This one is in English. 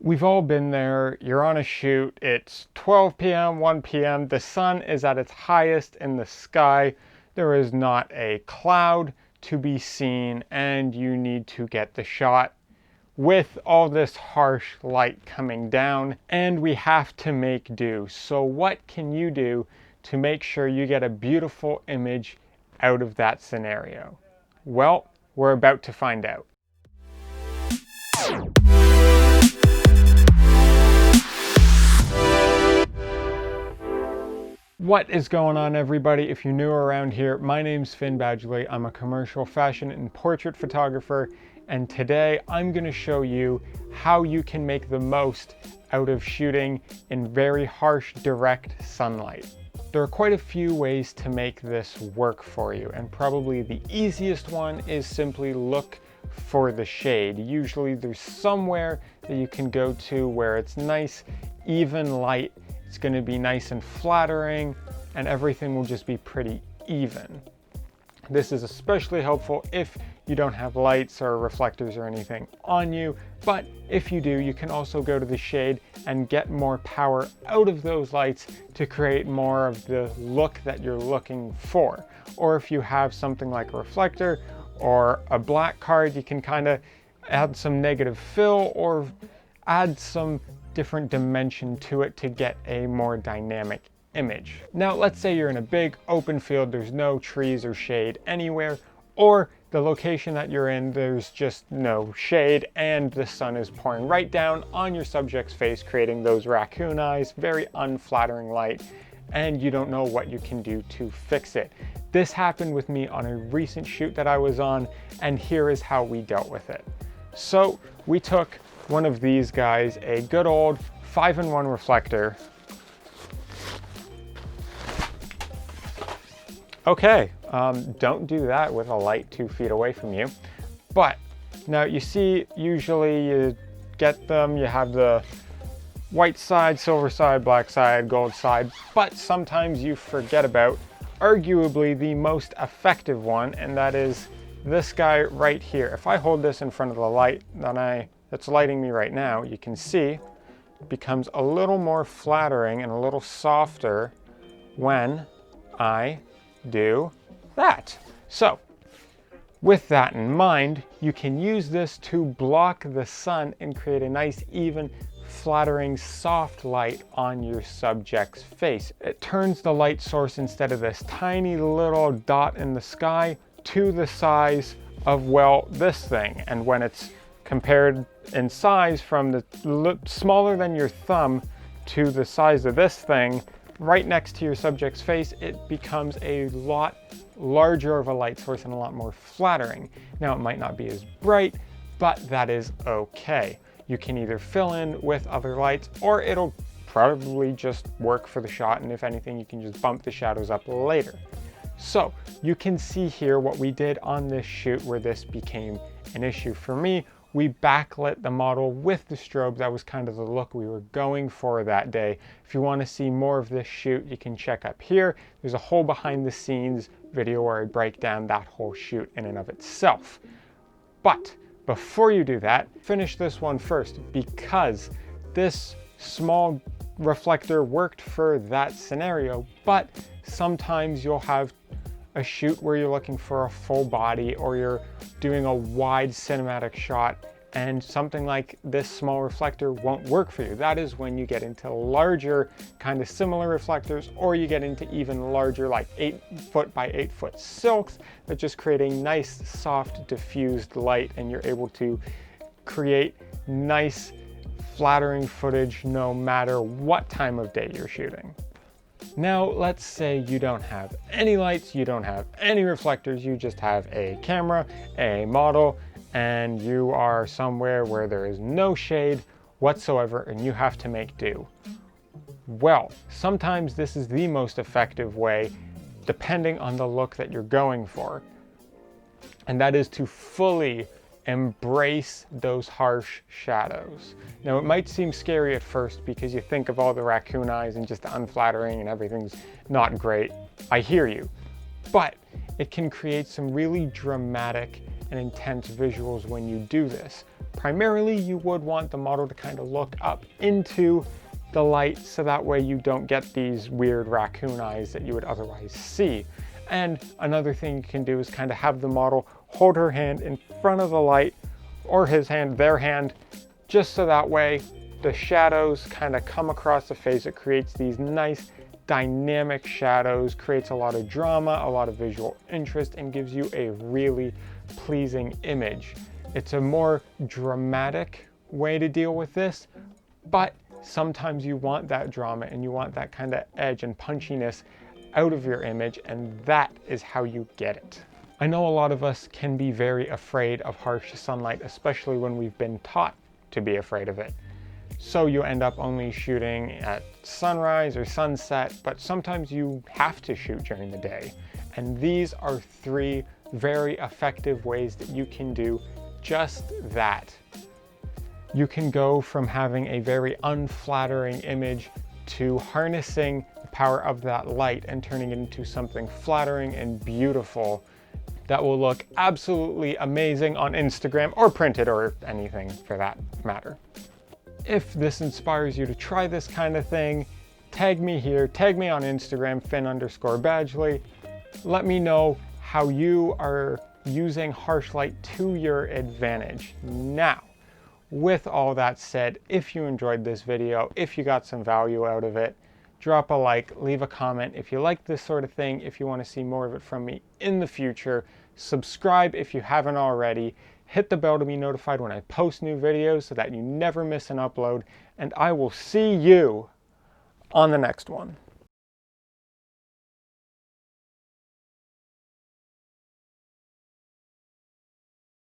We've all been there. You're on a shoot. It's 12 p.m., 1 p.m. The sun is at its highest in the sky. There is not a cloud to be seen, and you need to get the shot with all this harsh light coming down, and we have to make do. So what can you do to make sure you get a beautiful image out of that scenario? Well, we're about to find out. What is going on, everybody? If you're new around here, my name's Finn Badgley. I'm a commercial fashion and portrait photographer, and today I'm going to show you how you can make the most out of shooting in very harsh direct sunlight. There are quite a few ways to make this work for you, and probably the easiest one is simply look for the shade. Usually there's somewhere that you can go to where it's nice, even light. It's going to be nice and flattering, and everything will just be pretty even. This is especially helpful if you don't have lights or reflectors or anything on you, but if you do, you can also go to the shade and get more power out of those lights to create more of the look that you're looking for. Or if you have something like a reflector or a black card, you can kind of add some negative fill or add some different dimension to it to get a more dynamic image. Now, let's say you're in a big open field, there's no trees or shade anywhere, or the location that you're in, there's just no shade and the sun is pouring right down on your subject's face, creating those raccoon eyes, very unflattering light, and you don't know what you can do to fix it. This happened with me on a recent shoot that I was on, and here is how we dealt with it. So we took one of these guys, a good old 5-in-1 reflector. Okay, don't do that with a light 2 feet away from you. But now you see, usually you get them, you have the white side, silver side, black side, gold side, but sometimes you forget about arguably the most effective one, and that is this guy right here. If I hold this in front of the light that's lighting me right now, you can see it becomes a little more flattering and a little softer when I do that. So with that in mind, you can use this to block the sun and create a nice, even, flattering, soft light on your subject's face. It turns the light source, instead of this tiny little dot in the sky, to the size of, well, this thing. And when it's compared in size from the smaller than your thumb to the size of this thing right next to your subject's face, it becomes a lot larger of a light source and a lot more flattering. Now, it might not be as bright, but that is okay. You can either fill in with other lights, or it'll probably just work for the shot, and if anything, you can just bump the shadows up later. So you can see here what we did on this shoot where this became an issue for me. We backlit the model with the strobe. That was kind of the look we were going for that day. If you want to see more of this shoot, you can check up here. There's a whole behind the scenes video where I break down that whole shoot in and of itself. But before you do that, finish this one first, because this small reflector worked for that scenario, but sometimes you'll have a shoot where you're looking for a full body, or you're doing a wide cinematic shot, and something like this small reflector won't work for you. That is when you get into larger, kind of similar reflectors, or you get into even larger, like 8-foot by 8-foot silks that just create a nice, soft, diffused light, and you're able to create nice, flattering footage no matter what time of day you're shooting. Now, let's say you don't have any lights, you don't have any reflectors, you just have a camera, a model, and you are somewhere where there is no shade whatsoever and you have to make do. Well, sometimes this is the most effective way, depending on the look that you're going for, and that is to fully embrace those harsh shadows. Now, it might seem scary at first because you think of all the raccoon eyes and just unflattering and everything's not great. I hear you. But it can create some really dramatic and intense visuals when you do this. Primarily, you would want the model to kind of look up into the light so that way you don't get these weird raccoon eyes that you would otherwise see. And another thing you can do is kind of have the model hold her hand in front of the light, or his hand, their hand, just so that way the shadows kind of come across the face. It creates these nice dynamic shadows, creates a lot of drama, a lot of visual interest, and gives you a really pleasing image. It's a more dramatic way to deal with this, but sometimes you want that drama and you want that kind of edge and punchiness out of your image, and that is how you get it. I know a lot of us can be very afraid of harsh sunlight, especially when we've been taught to be afraid of it. So you end up only shooting at sunrise or sunset, but sometimes you have to shoot during the day. And these are 3 very effective ways that you can do just that. You can go from having a very unflattering image to harnessing the power of that light and turning it into something flattering and beautiful that will look absolutely amazing on Instagram or printed or anything for that matter. If this inspires you to try this kind of thing, tag me here, tag me on Instagram, Finn_Badgley. Let me know how you are using harsh light to your advantage. Now, with all that said, if you enjoyed this video, if you got some value out of it, drop a like, leave a comment if you like this sort of thing, if you want to see more of it from me in the future. Subscribe if you haven't already. Hit the bell to be notified when I post new videos so that you never miss an upload, and I will see you on the next one.